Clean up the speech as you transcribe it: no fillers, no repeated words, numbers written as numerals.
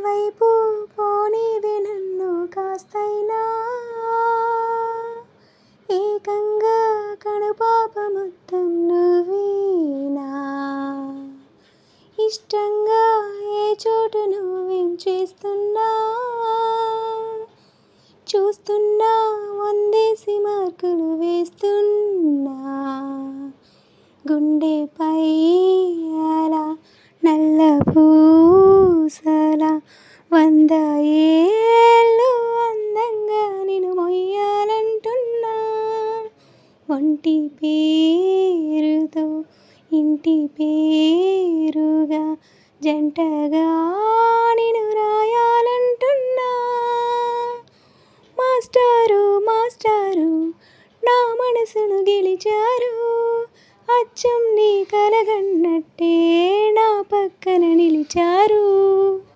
వైపు పోనీవే నన్ను కాస్తైనా, ఏకంగా కనుపాప మొత్తం నువ్వేనా. ఇష్టంగా ఏ చోటు నువ్వేం చేస్తున్నా, చూస్తున్నా వందేసి మార్కులు వేస్తున్నా. గుండెపై అలా నల్ల పూసలా 100 ఏళ్ళు అందంగా నిన్ను మొయ్యాలంటున్నా. ఒంటి పేరుతో ఇంటి పేరుగా జంటగా